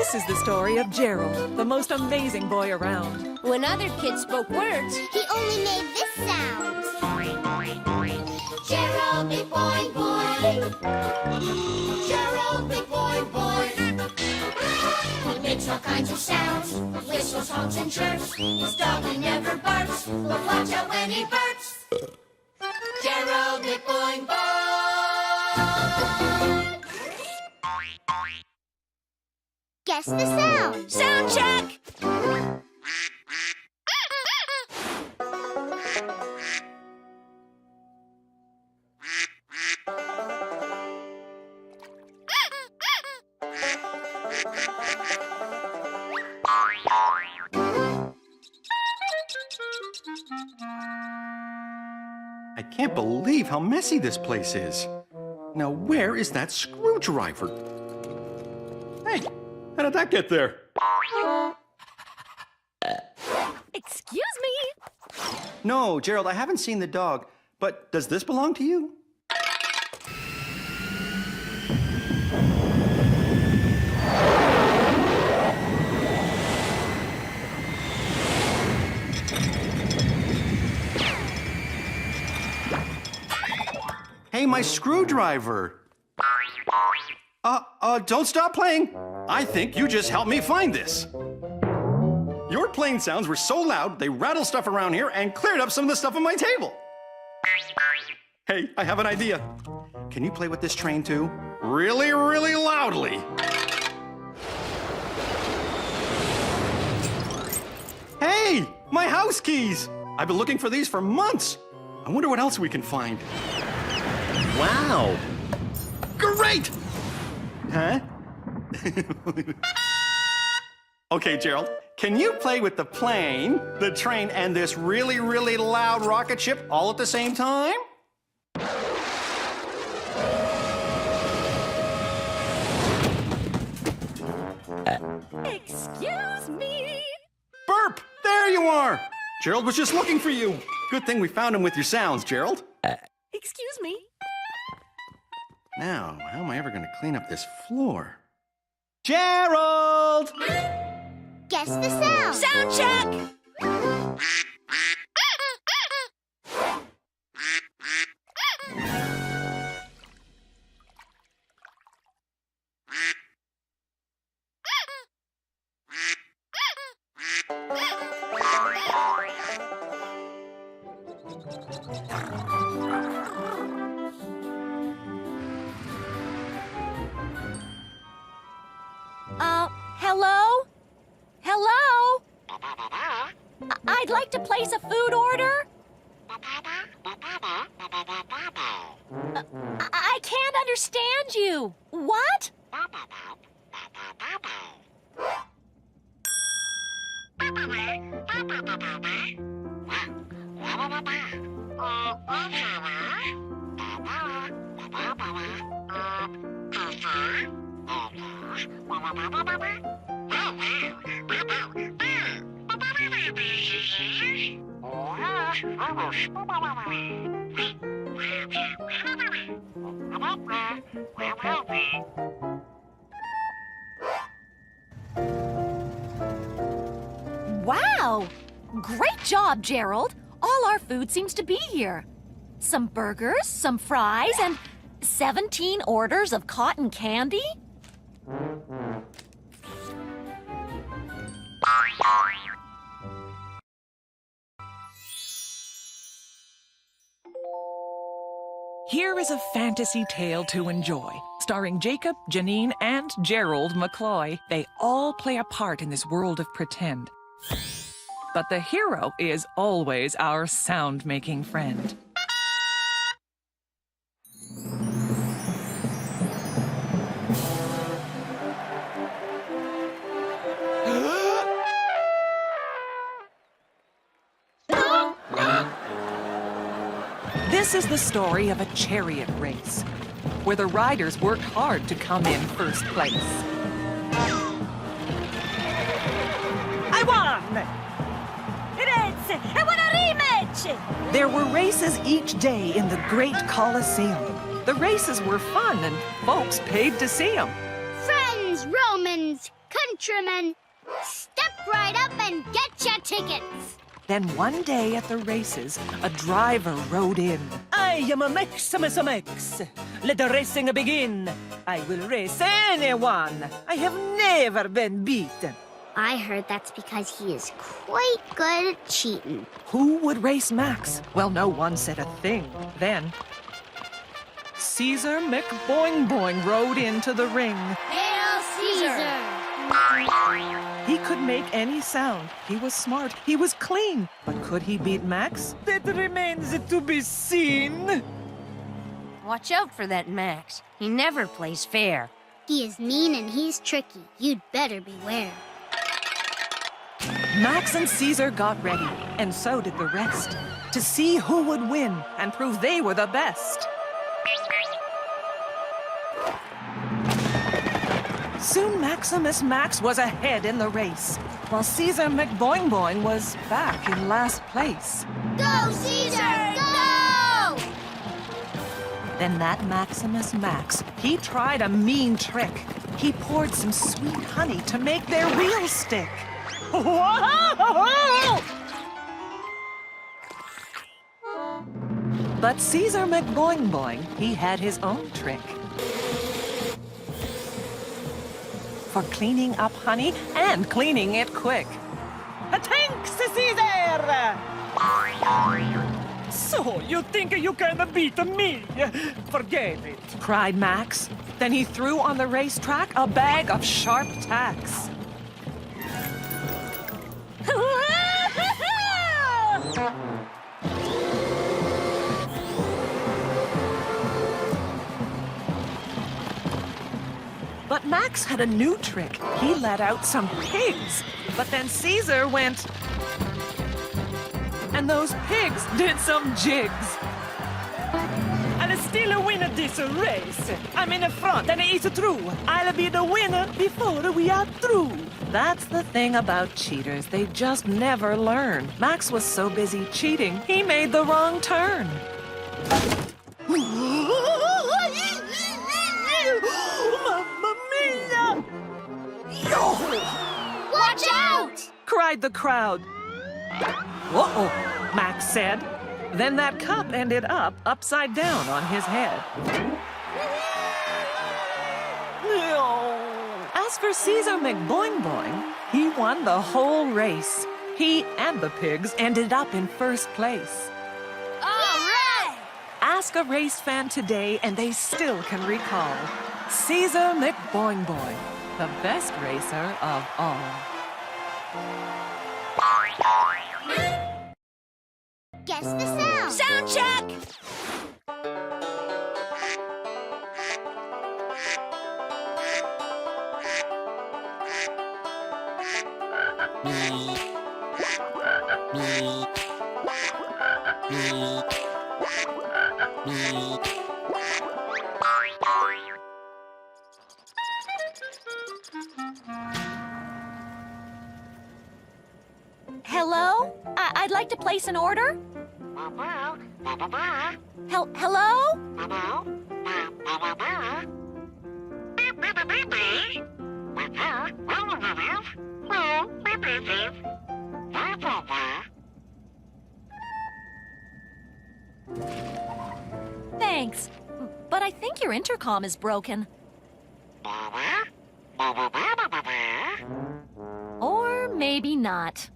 This is the story of Gerald, the most amazing boy around. When other kids spoke words, he only made this sound. Gerald McBoing-Boing. Gerald McBoing-Boing. He makes all kinds of sounds, whistles, honks, and chirps. His dog, he never barks, but watch out when he burps. Gerald McBoing-Boing. Guess the sound. sound check! I can't believe how messy this place is. Now, where is that screwdriver? Hey, how did that get there? Excuse me? No, Gerald, I haven't seen the dog, but does this belong to you? Hey, my screwdriver. Don't stop playing. I think you just helped me find this. Your plane sounds were so loud, they rattled stuff around here and cleared up some of the stuff on my table. Hey, I have an idea. Can you play with this train too? Really, really loudly. Hey, my house keys. I've been looking for these for months. I wonder what else we can find. Wow! Great! Huh? Okay, Gerald, can you play with the plane, the train, and this really, really loud rocket ship all at the same time? Excuse me? Burp! There you are! Gerald was just looking for you. Good thing we found him with your sounds, Gerald. Excuse me? Now, how am I ever going to clean up this floor? Gerald! Guess the sound. Sound check! Hello? Hello? I'd like to place a food order. I can't understand you. What? Wow! Great job, Gerald. All our food seems to be here. Some burgers, some fries, and 17 orders of cotton candy? Here is a fantasy tale to enjoy, starring Jacob, Janine, and Gerald McCloy. They all play a part in this world of pretend. But the hero is always our sound-making friend. This is the story of a chariot race, where the riders worked hard to come in first place. I won! Grazie! I want a rematch! There were races each day in the great Colosseum. The races were fun and folks paid to see them. Friends, Romans, countrymen. Step right up and get your tickets. Then one day at the races, a driver rode in. I am a Maximus Max. Let the racing begin. I will race anyone. I have never been beaten. I heard that's because he is quite good at cheating. Who would race Max? Well, no one said a thing. Then, Caesar McBoing-Boing rode into the ring. Hail Caesar! He could make any sound. He was smart. He was clean. But could he beat Max? That remains to be seen. Watch out for that Max. He never plays fair. He is mean and he's tricky. You'd better beware. Max and Caesar got ready, and so did the rest, to see who would win and prove they were the best. Soon Maximus Max was ahead in the race, while Caesar McBoing-Boing was back in last place. Go, Caesar! Go! Then that Maximus Max, he tried a mean trick. He poured some sweet honey to make their wheels stick. But Caesar McBoing-Boing, he had his own trick for cleaning up honey and cleaning it quick. Thanks, Caesar! So, you think you can beat me? Forget it. Cried Max. Then he threw on the racetrack a bag of sharp tacks. But Max had a new trick. He let out some pigs. But then Caesar went, and those pigs did some jigs. I'll still win this race. I'm in the front, and it's true. I'll be the winner before we are through. That's the thing about cheaters. They just never learn. Max was so busy cheating, he made the wrong turn. Mamma mia! Watch out! Cried the crowd. Uh-oh, Max said. Then that cup ended up upside down on his head. As for Caesar McBoing-Boing, he won the whole race. He and the pigs ended up in first place. All right! Ask a race fan today and they still can recall Caesar McBoing-Boing, the best racer of all. Guess the sound. Sound check! Hello? I'd like to place an order. Hello? Thanks, but I think your intercom is broken. Or maybe not.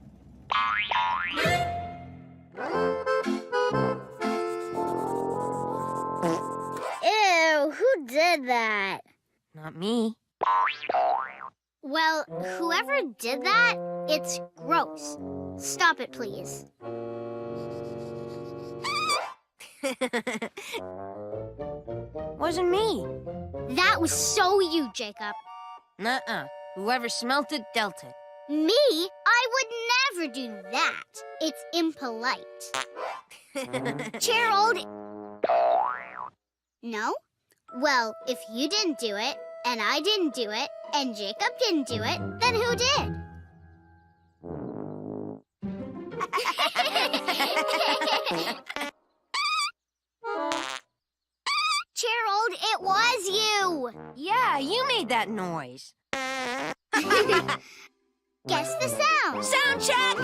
Ew, who did that? Not me. Well, whoever did that, it's gross. Stop it, please. Wasn't me. That was so you, Jacob. Nuh-uh. Whoever smelt it, dealt it. Me? I would never do that. It's impolite. Gerald. No? Well, if you didn't do it, and I didn't do it, and Jacob didn't do it, then who did? Gerald, it was you. Yeah, you made that noise. Guess the sound. Sound check!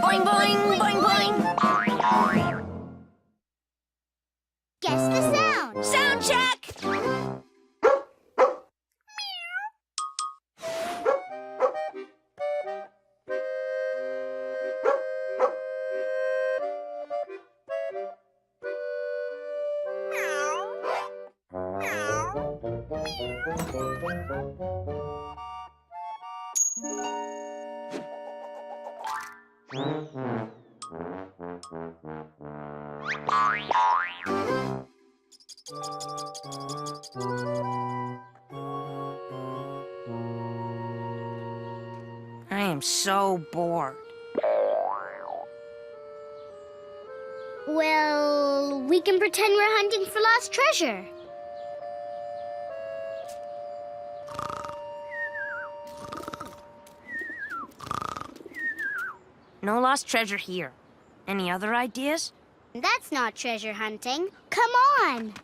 Boing, boing, boing, boing. Guess the sound. Sound check! I am so bored. Well, we can pretend we're hunting for lost treasure. No lost treasure here. Any other ideas? That's not treasure hunting. Come on.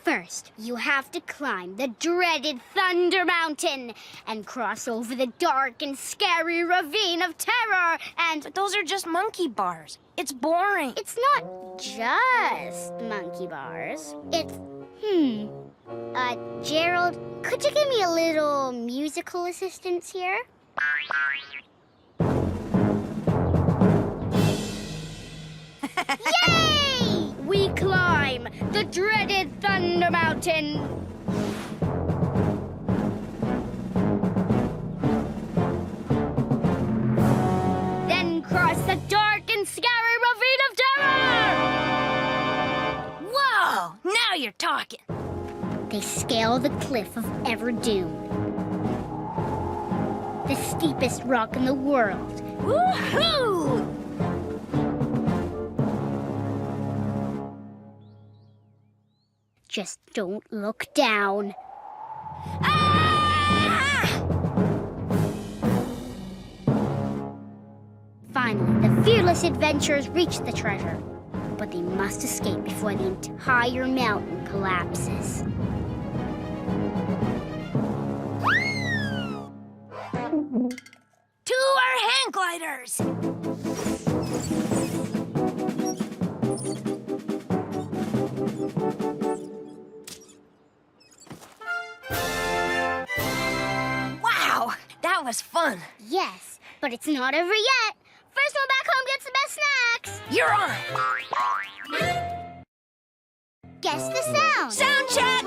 First, you have to climb the dreaded Thunder Mountain and cross over the dark and scary ravine of terror and... But those are just monkey bars. It's boring. It's not just monkey bars. It's... Gerald, could you give me a little musical assistance here? Yay! We climb the dreaded Thunder Mountain. Then cross the dark and scary ravine of terror. Whoa! Now you're talking. They scale the cliff of Everdoom, the steepest rock in the world. Woohoo! Just don't look down. Ah! Finally, the fearless adventurers reach the treasure, but they must escape before the entire mountain collapses. To our hang gliders! Wow, that was fun. Yes, but it's not over yet. First one back home gets the best snacks. You're on. Guess the sound. Sound check!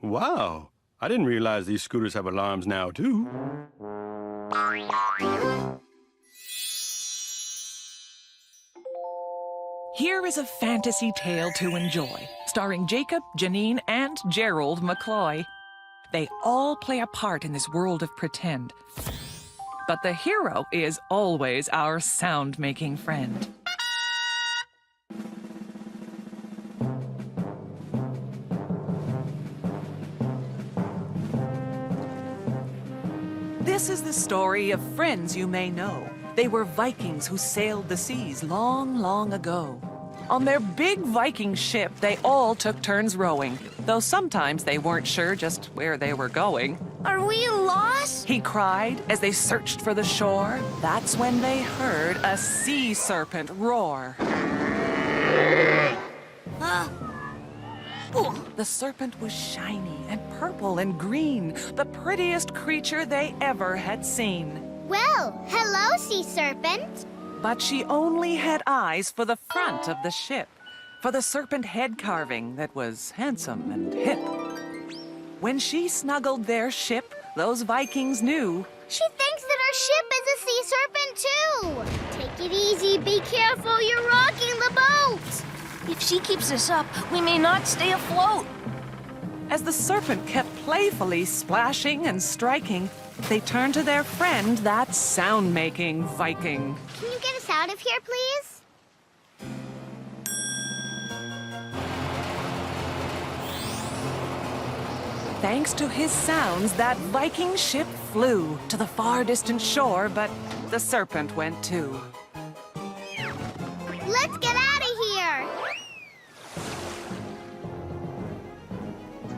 Wow, I didn't realize these scooters have alarms now, too. Here is a fantasy tale to enjoy, starring Jacob, Janine, and Gerald McBoing-Boing. They all play a part in this world of pretend. But the hero is always our sound-making friend. This is the story of friends you may know. They were Vikings who sailed the seas long, long ago. On their big Viking ship, they all took turns rowing, though sometimes they weren't sure just where they were going. Are we lost? He cried as they searched for the shore. That's when they heard a sea serpent roar. The serpent was shiny and purple and green, the prettiest creature they ever had seen. Well, hello, sea serpent. But she only had eyes for the front of the ship, for the serpent head carving that was handsome and hip. When she snuggled their ship, those Vikings knew. She thinks that our ship is a sea serpent, too. Take it easy, be careful, you're rocking the boat. If she keeps us up, we may not stay afloat. As the serpent kept playfully splashing and striking, they turned to their friend, that sound-making Viking. Can you get us out of here, please? Thanks to his sounds, that Viking ship flew to the far distant shore, but the serpent went too. Let's get out of here.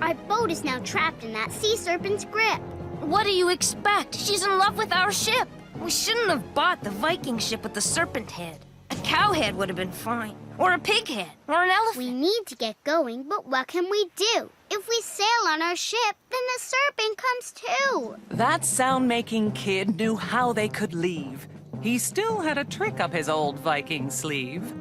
Our boat is now trapped in that sea serpent's grip. What do you expect? She's in love with our ship. We shouldn't have bought the Viking ship with the serpent head. A cow head would have been fine. Or a pig head. Or an elephant. We need to get going, but what can we do? If we sail on our ship, then the serpent comes too. That sound-making kid knew how they could leave. He still had a trick up his old Viking sleeve.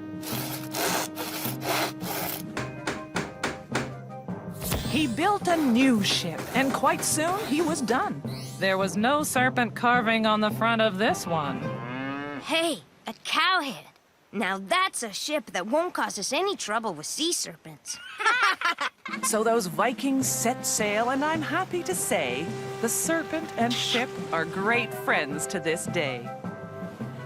He built a new ship, and quite soon he was done. There was no serpent carving on the front of this one. Hey, a cow head. Now that's a ship that won't cause us any trouble with sea serpents. So those Vikings set sail, and I'm happy to say the serpent and ship are great friends to this day.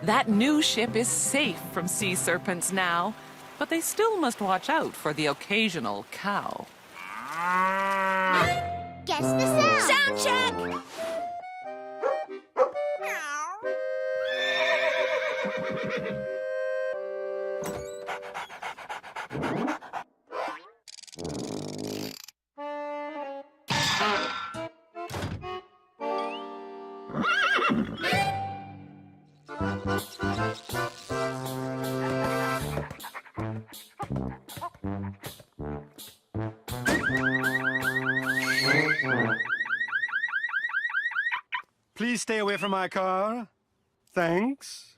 That new ship is safe from sea serpents now, but they still must watch out for the occasional cow. Guess the sound. Sound check! Please stay away from my car. Thanks.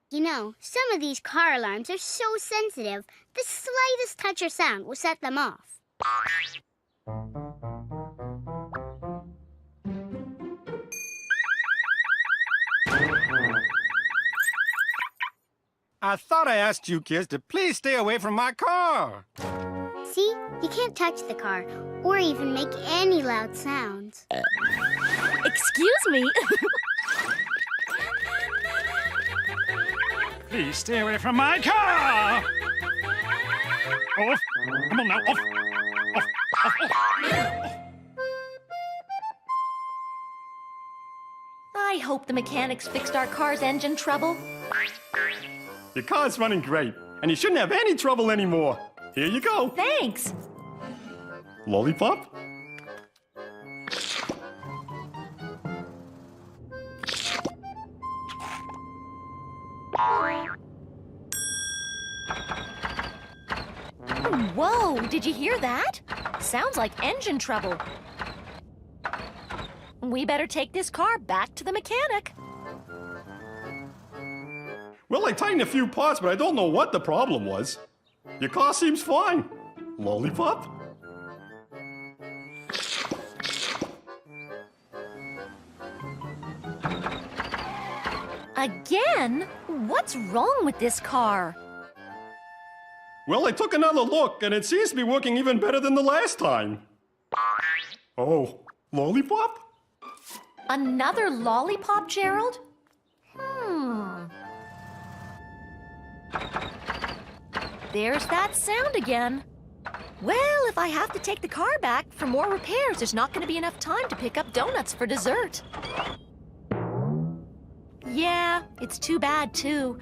You know, some of these car alarms are so sensitive, the slightest touch or sound will set them off. I thought I asked you kids to please stay away from my car. See? You can't touch the car, or even make any loud sounds. Excuse me. Please stay away from my car! Off! Come on now, off! Off! Off! Off! I hope the mechanics fixed our car's engine trouble. Your car's running great, and you shouldn't have any trouble anymore. Here you go. Thanks. Lollipop? Whoa, did you hear that? Sounds like engine trouble. We better take this car back to the mechanic. Well, I tightened a few parts, but I don't know what the problem was. Your car seems fine. Lollipop? Again? What's wrong with this car? Well, I took another look, and it seems to be working even better than the last time. Oh, Lollipop? Another lollipop, Gerald? There's that sound again. Well, if I have to take the car back for more repairs, there's not going to be enough time to pick up donuts for dessert. Yeah, It's too bad, too.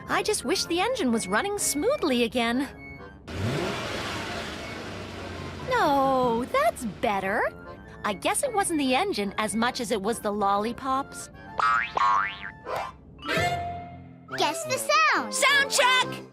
I just wish the engine was running smoothly again. No, that's better. I guess it wasn't the engine as much as it was the lollipops. Guess the sound. Sound check!